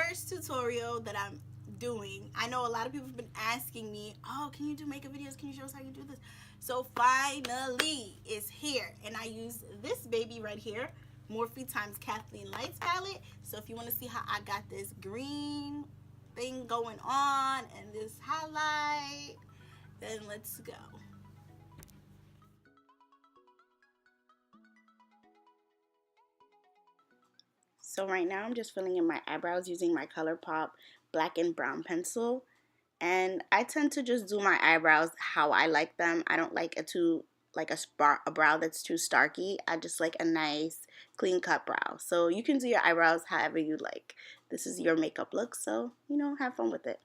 first tutorial that I'm doing. I know a lot of people have been asking me, oh, can you do makeup videos? Can you show us how you do this? So finally it's here, and I use this baby right here, Morphe times Kathleen Lights palette. So if you want to see how I got this green thing going on and this highlight, then let's go. So right now I'm just filling in my eyebrows using my Colourpop black and brown pencil. And I tend to just do my eyebrows how I like them. I don't like a brow that's too starky. I just like a nice clean cut brow. So you can do your eyebrows however you like. This is your makeup look, so have fun with it.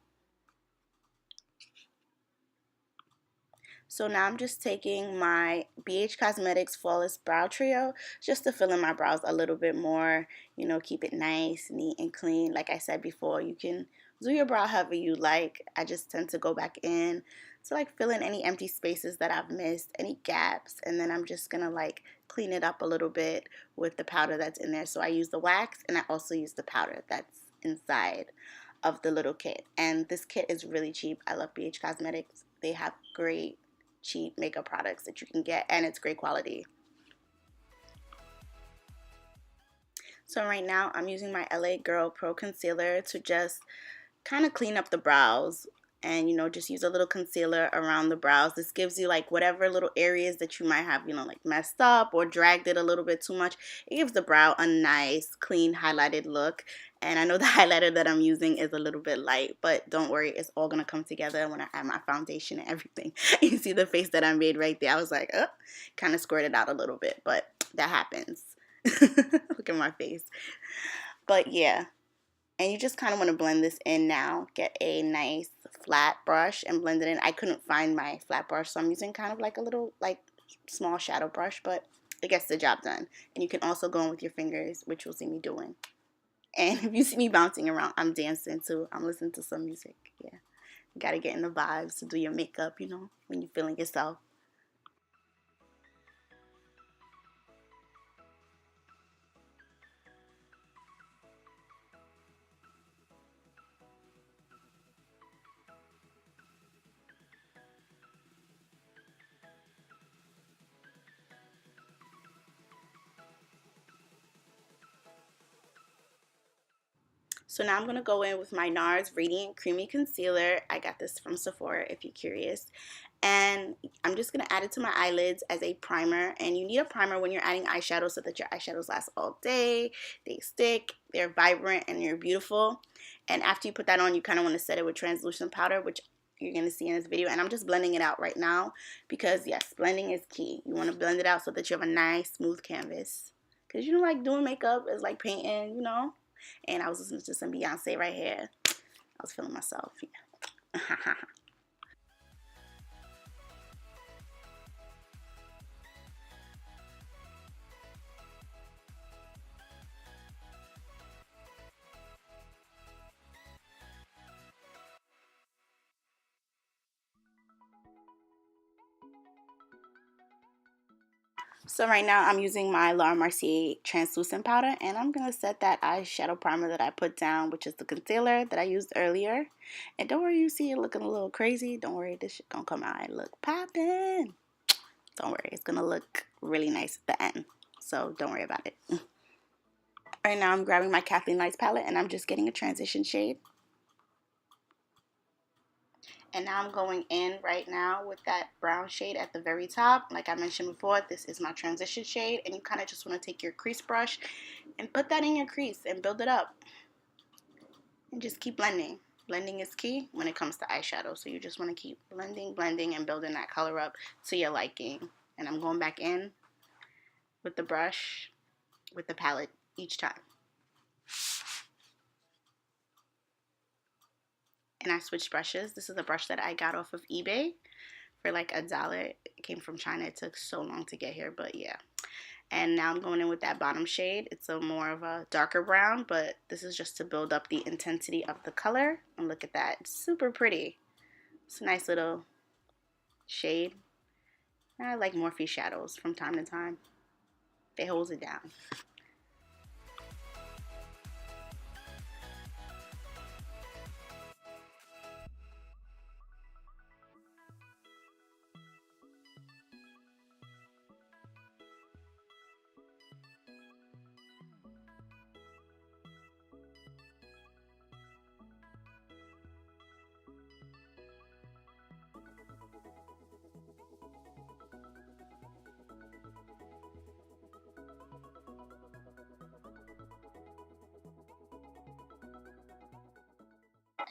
So now I'm just taking my BH Cosmetics Flawless Brow Trio just to fill in my brows a little bit more, keep it nice, neat, and clean. Like I said before, you can do your brow however you like. I just tend to go back in to fill in any empty spaces that I've missed, any gaps, and then I'm just gonna clean it up a little bit with the powder that's in there. So I use the wax and I also use the powder that's inside of the little kit. And this kit is really cheap. I love BH Cosmetics. They have great cheap makeup products that you can get, and it's great quality. So right now I'm using my LA Girl Pro Concealer to just kind of clean up the brows, and just use a little concealer around the brows. This gives you whatever little areas that you might have messed up or dragged it a little bit too much. It gives the brow a nice clean highlighted look. And I know the highlighter that I'm using is a little bit light, but don't worry, it's all gonna come together when I add my foundation and everything. You see the face that I made right there. I was like, oh, kind of squirted out a little bit, but that happens. Look at my face. But yeah. And you just kind of want to blend this in now. Get a nice flat brush and blend it in. I couldn't find my flat brush, so I'm using kind of a little small shadow brush, but it gets the job done. And you can also go in with your fingers, which you'll see me doing. And if you see me bouncing around, I'm dancing too. I'm listening to some music. Yeah, you gotta get in the vibes to do your makeup, when you're feeling yourself. So now I'm going to go in with my Nars Radiant Creamy Concealer. I got this from Sephora if you're curious. And I'm just going to add it to my eyelids as a primer. And you need a primer when you're adding eyeshadow so that your eyeshadows last all day. They stick, they're vibrant, and you're beautiful. And after you put that on, you kind of want to set it with translucent powder, which you're going to see in this video. And I'm just blending it out right now because, yes, blending is key. You want to blend it out so that you have a nice, smooth canvas. Because doing makeup is like painting, And I was listening to some Beyonce right here. I was feeling myself. Yeah. So right now I'm using my Laura Mercier translucent powder, and I'm going to set that eyeshadow primer that I put down, which is the concealer that I used earlier. And don't worry, you see it looking a little crazy. Don't worry, this shit gonna come out and look poppin'. Don't worry, it's going to look really nice at the end. So don't worry about it. Right now I'm grabbing my Kathleen Lights palette, and I'm just getting a transition shade. And now I'm going in right now with that brown shade at the very top. Like I mentioned before, this is my transition shade. And you kind of just want to take your crease brush and put that in your crease and build it up. And just keep blending. Blending is key when it comes to eyeshadow. So you just want to keep blending, and building that color up to your liking. And I'm going back in with the brush, with the palette each time. And I switched brushes. This is a brush that I got off of eBay for like $1. It came from China. It took so long to get here, but yeah. And now I'm going in with that bottom shade. It's a more of a darker brown, but this is just to build up the intensity of the color. And look at that. It's super pretty. It's a nice little shade. And I like Morphe shadows from time to time. They hold it down.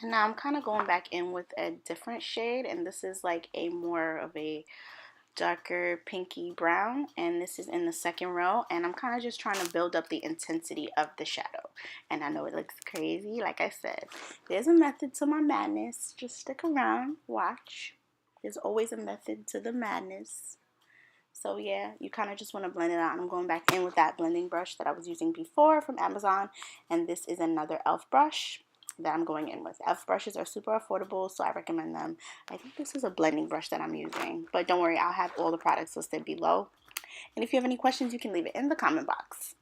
And now I'm kind of going back in with a different shade, and this is like a more of a darker pinky brown, and this is in the second row, and I'm kind of just trying to build up the intensity of the shadow. And I know it looks crazy, like I said, there's a method to my madness. Just stick around, watch. There's always a method to the madness. So yeah, you kind of just want to blend it out. And I'm going back in with that blending brush that I was using before from Amazon, and this is another e.l.f. brush that I'm going in with. e.l.f. brushes are super affordable, so I recommend them. I think this is a blending brush that I'm using, but don't worry, I'll have all the products listed below. And if you have any questions, you can leave it in the comment box.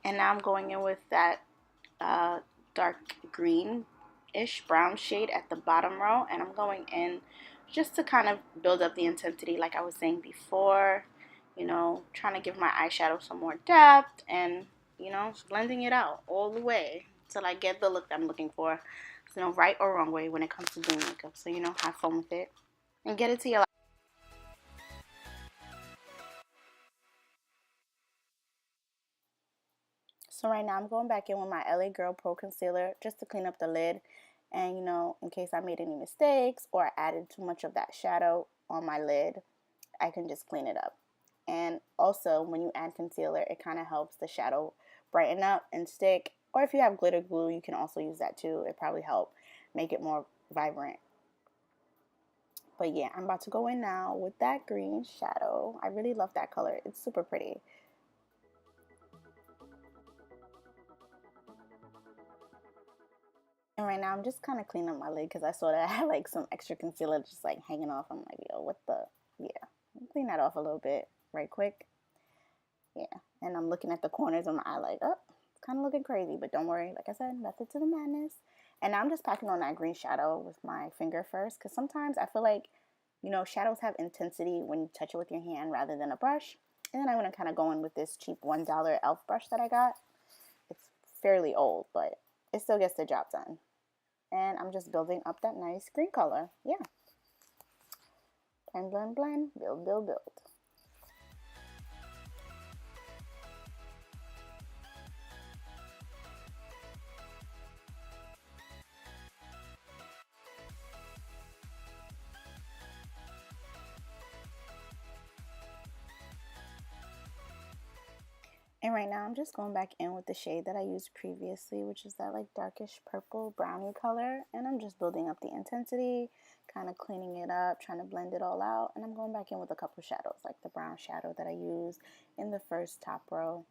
And now I'm going in with that dark green-ish brown shade at the bottom row, and I'm going in just to kind of build up the intensity like I was saying before, you know, trying to give my eyeshadow some more depth and, you know, blending it out all the way till I get the look that I'm looking for. There's no right or wrong way when it comes to doing makeup, so, you know, have fun with it and get it to your. So right now I'm going back in with my LA Girl Pro Concealer just to clean up the lid, and you know, in case I made any mistakes or added too much of that shadow on my lid, I can just clean it up. And also when you add concealer, it kind of helps the shadow brighten up and stick, or if you have glitter glue, you can also use that too. It probably help make it more vibrant. But yeah, I'm about to go in now with that green shadow. I really love that color. It's super pretty. And right now I'm just kind of cleaning up my lid because I saw that I had like some extra concealer just like hanging off. I'm like, yo, what the? Yeah. Clean that off a little bit right quick. Yeah. And I'm looking at the corners of my eye like, oh, it's kind of looking crazy. But don't worry. Like I said, method to the madness. And now I'm just packing on that green shadow with my finger first, because sometimes I feel like, you know, shadows have intensity when you touch it with your hand rather than a brush. And then I want to kind of go in with this cheap $1 e.l.f. brush that I got. It's fairly old, but it still gets the job done. And I'm just building up that nice green color. Yeah. Blend, blend, blend. Build, build, build. And right now I'm just going back in with the shade that I used previously, which is that like darkish purple brownie color. And I'm just building up the intensity, kind of cleaning it up, trying to blend it all out. And I'm going back in with a couple shadows, like the brown shadow that I used in the first top row.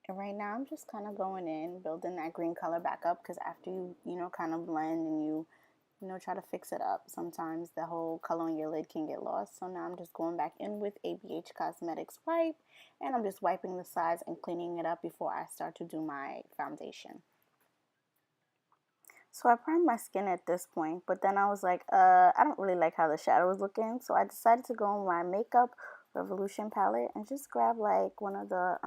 And right now I'm just kind of going in, building that green color back up, because after you know, kind of blend and you know, try to fix it up, sometimes the whole color on your lid can get lost. So now I'm just going back in with ABH Cosmetics wipe, and I'm just wiping the sides and cleaning it up before I start to do my foundation. So I primed my skin at this point, but then I was like, I don't really like how the shadow is looking, so I decided to go on my Makeup Revolution palette and just grab like one of the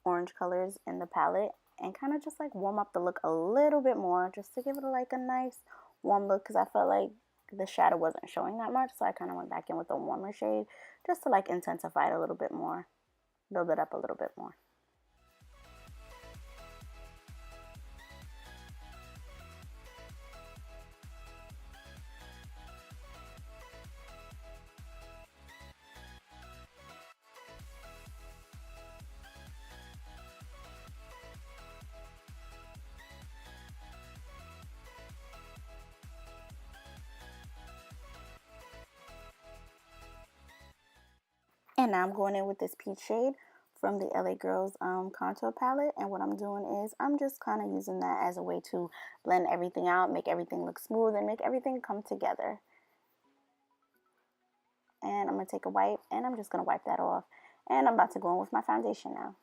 orange colors in the palette and kind of just like warm up the look a little bit more, just to give it like a nice warm look, because I felt like the shadow wasn't showing that much, so I kind of went back in with a warmer shade just to like intensify it a little bit more, build it up a little bit more. And now I'm going in with this peach shade from the LA Girls contour palette, and what I'm doing is I'm just kind of using that as a way to blend everything out, make everything look smooth, and make everything come together. And I'm going to take a wipe, and I'm just going to wipe that off, and I'm about to go in with my foundation now.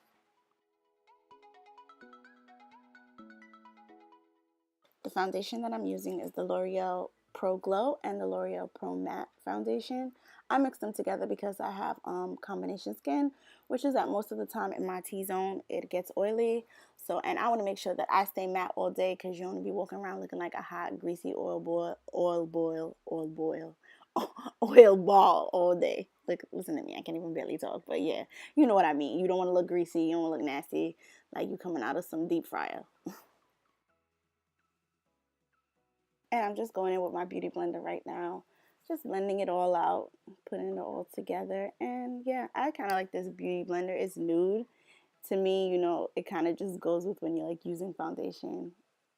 foundation that I'm using is the L'Oreal Pro Glow and the L'Oreal Pro Matte foundation. I mix them together because I have combination skin, which is that most of the time in my T-zone it gets oily. So, and I want to make sure that I stay matte all day because you don't want to be walking around looking like a hot, greasy oil ball all day. Look, listen to me, I can't even barely talk, but yeah, you know what I mean. You don't want to look greasy, you don't want to look nasty, like you coming out of some deep fryer. And I'm just going in with my beauty blender right now, just blending it all out, putting it all together. And yeah, I kind of like this beauty blender. It's nude. To me, you know, it kind of just goes with when you're like using foundation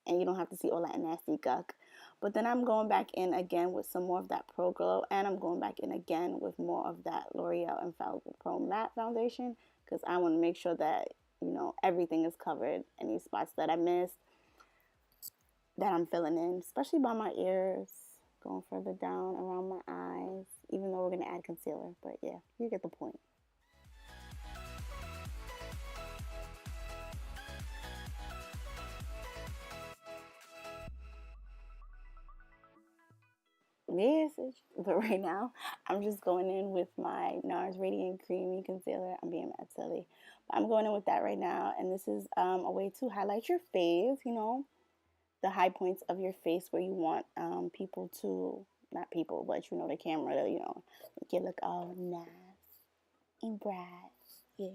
and you don't have to see all that nasty guck. But then I'm going back in again with some more of that Pro Glow, and I'm going back in again with more of that L'Oreal Infallible Pro Matte foundation because I want to make sure that, you know, everything is covered. Any spots that I missed, that I'm filling in, especially by my ears, going further down around my eyes, even though we're going to add concealer. But yeah, you get the point. Yes, but right now I'm just going in with my Nars Radiant Creamy Concealer. I'm being mad silly, but I'm going in with that right now, and this is a way to highlight your face. You know, the high points of your face where you want people to, not people, but you know the camera to, you know, make you look all nice and bright. Yeah.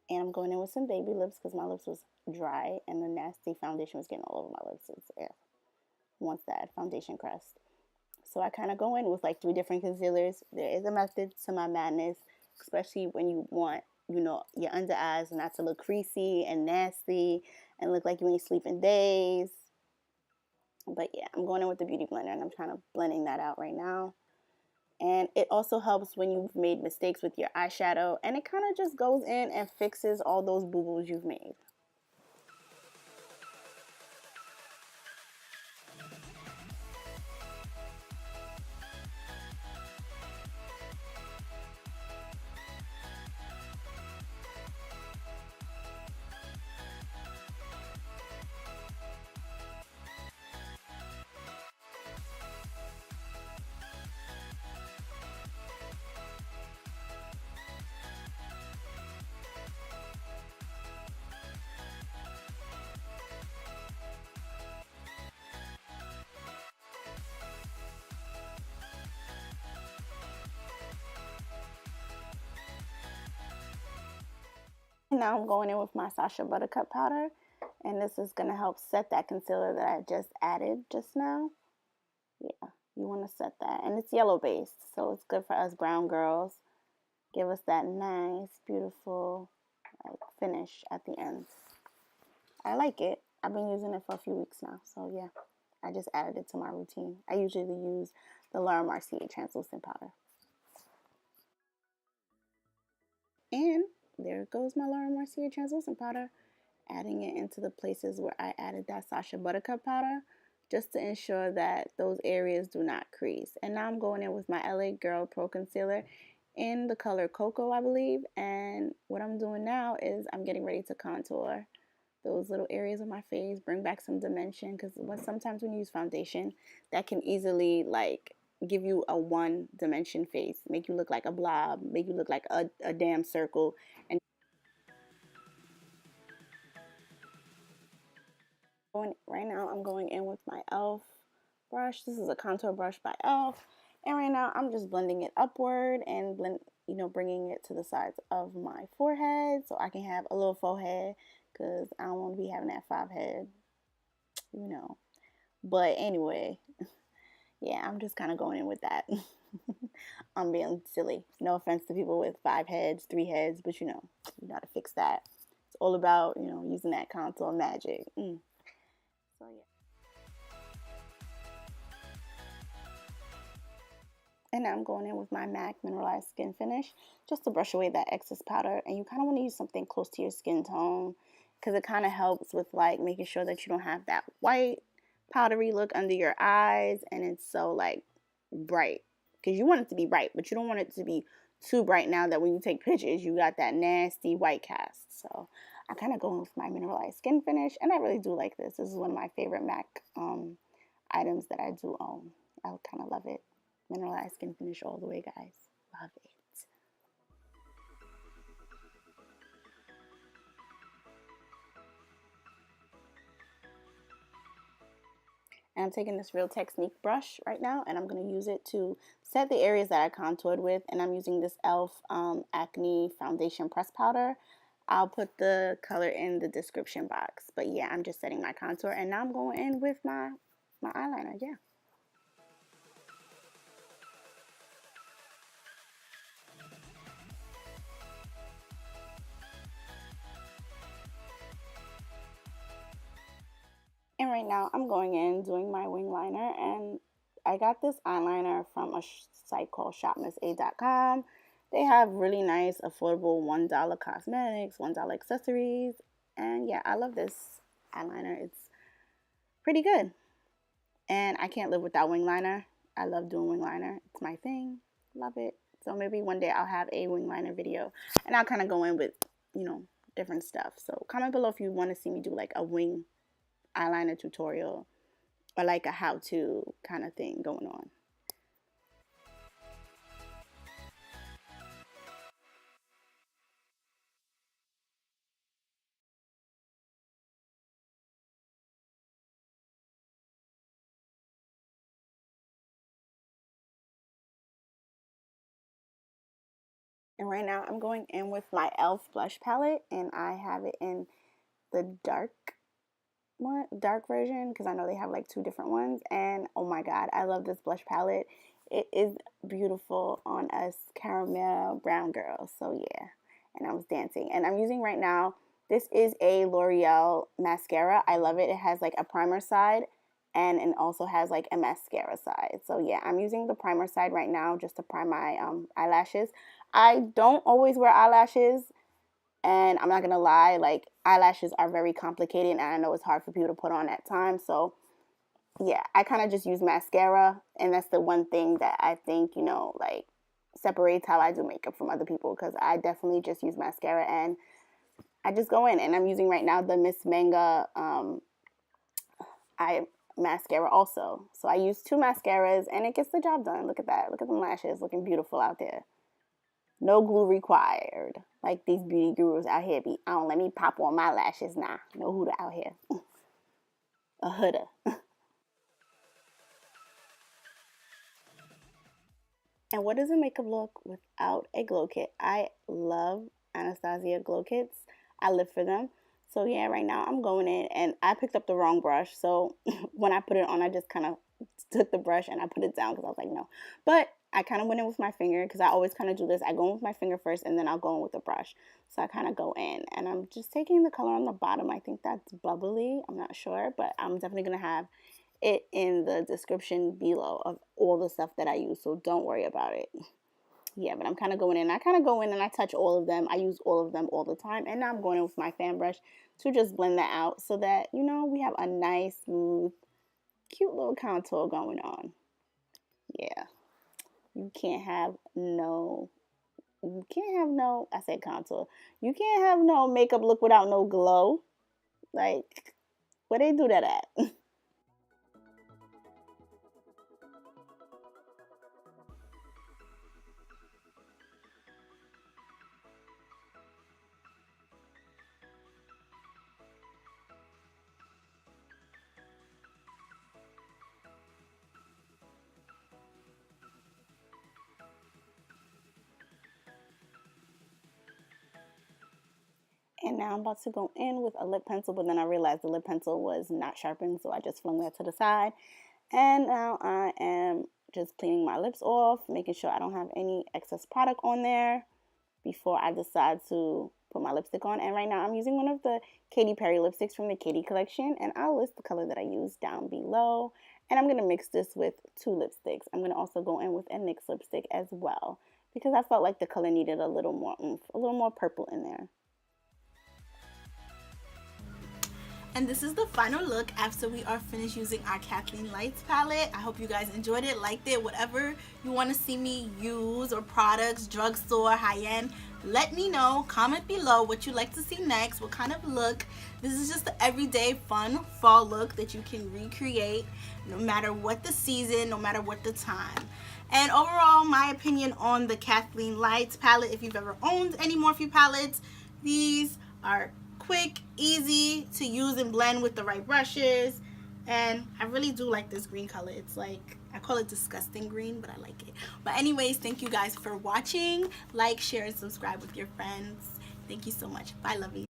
And I'm going in with some baby lips because my lips was dry and the nasty foundation was getting all over my lips. It's, yeah, wants that foundation crust. So I kind of go in with like 3 different concealers. There is a method to my madness, especially when you want, you know, your under eyes not to look creasy and nasty and look like you ain't sleeping days. But yeah, I'm going in with the beauty blender and I'm kind of blending that out right now. And it also helps when you've made mistakes with your eyeshadow, and it kind of just goes in and fixes all those boo-boos you've made. Now I'm going in with my Sasha Buttercup powder, and this is going to help set that concealer that I just added just now. Yeah, you want to set that. And it's yellow based, so it's good for us brown girls. Give us that nice, beautiful like finish at the end. I like it. I've been using it for a few weeks now, so yeah. I just added it to my routine. I usually use the Laura Mercier translucent powder. And there goes my Laura Mercier translucent powder. Adding it into the places where I added that Sasha Buttercup powder just to ensure that those areas do not crease. And now I'm going in with my LA Girl Pro Concealer in the color Cocoa, I believe. And what I'm doing now is I'm getting ready to contour those little areas of my face, bring back some dimension, because sometimes when you use foundation, that can easily like give you a one dimension face, make you look like a blob, make you look like a damn circle. And right now I'm going in with my e.l.f. brush. This is a contour brush by e.l.f. And right now I'm just blending it upward and bringing it to the sides of my forehead so I can have a little forehead because I don't want to be having that 5 head, you know. But anyway, yeah, I'm just kind of going in with that. I'm being silly. No offense to people with 5 heads, 3 heads, but you know gotta fix that. It's all about, you know, using that contour magic. So yeah. And now I'm going in with my MAC Mineralized Skin Finish just to brush away that excess powder. And you kind of want to use something close to your skin tone because it kind of helps with like making sure that you don't have that white powdery look under your eyes and it's so like bright, because you want it to be bright but you don't want it to be too bright now that when you take pictures, you got that nasty white cast. So I kind of go with my mineralized skin finish, and I really do like this. This is one of my favorite MAC items that I do own. I kind of love it. Mineralized skin finish all the way, guys. Love it. And I'm taking this Real Technique brush right now, and I'm going to use it to set the areas that I contoured with. And I'm using this e.l.f. Acne Foundation Press Powder. I'll put the color in the description box. But yeah, I'm just setting my contour, and now I'm going in with my eyeliner. Yeah. And right now I'm going in doing my wing liner, and I got this eyeliner from a site called shopmissa.com. They have really nice, affordable $1 cosmetics, $1 accessories, and yeah, I love this eyeliner. It's pretty good, and I can't live without wing liner. I love doing wing liner. It's my thing. Love it. So maybe one day I'll have a wing liner video, and I'll kind of go in with, different stuff. So comment below if you want to see me do like a wing eyeliner tutorial or like a how-to kind of thing going on. And right now I'm going in with my e.l.f. blush palette, and I have it in the dark version, because I know they have like two different ones. And oh my god, I love this blush palette. It is beautiful on us caramel brown girls. So yeah, and I was dancing, and I'm using right now, this is a L'Oreal mascara. I love it. It has like a primer side, and it also has like a mascara side. So yeah, I'm using the primer side right now just to prime my eyelashes. I don't always wear eyelashes, and I'm not gonna lie, like eyelashes are very complicated, and I know it's hard for people to put on at times. So yeah, I kind of just use mascara, and that's the one thing that I think, like separates how I do makeup from other people, because I definitely just use mascara, and I just go in, and I'm using right now the Miss Manga eye mascara also. So I use two mascaras, and it gets the job done. Look at that. Look at them lashes looking beautiful out there. No glue required. Like these beauty gurus out here be, I don't let me pop on my lashes. Nah, no Huda out here. A Huda. And what does a makeup look without a glow kit? I love Anastasia glow kits. I live for them. So yeah, right now I'm going in, and I picked up the wrong brush. So when I put it on, I just kind of took the brush and I put it down because I was like, no. But I kind of went in with my finger, because I always kind of do this. I go in with my finger first, and then I'll go in with the brush. So I kind of go in, and I'm just taking the color on the bottom. I think that's bubbly. I'm not sure, but I'm definitely going to have it in the description below of all the stuff that I use. So don't worry about it. Yeah, but I'm kind of going in. I kind of go in and I touch all of them. I use all of them all the time. And now I'm going in with my fan brush to just blend that out so that, we have a nice, smooth, cute little contour going on. Yeah. You can't have no, I said contour. You can't have no makeup look without no glow. Like, where they do that at? And now I'm about to go in with a lip pencil, but then I realized the lip pencil was not sharpened, so I just flung that to the side. And now I am just cleaning my lips off, making sure I don't have any excess product on there before I decide to put my lipstick on. And right now I'm using one of the Katy Perry lipsticks from the Katy collection, and I'll list the color that I use down below. And I'm going to mix this with two lipsticks. I'm going to also go in with a NYX lipstick as well, because I felt like the color needed a little more oomph, a little more purple in there. And this is the final look after we are finished using our Kathleen Lights palette. I hope you guys enjoyed it, liked it, whatever you want to see me use, or products, drugstore, high-end. Let me know. Comment below what you'd like to see next, what kind of look. This is just the everyday fun fall look that you can recreate no matter what the season, no matter what the time. And overall, my opinion on the Kathleen Lights palette, if you've ever owned any Morphe palettes, these are quick, easy to use and blend with the right brushes. And I really do like this green color. It's like, I call it disgusting green, but I like it. But anyways, thank you guys for watching. Like, share, and subscribe with your friends. Thank you so much. Bye, lovey.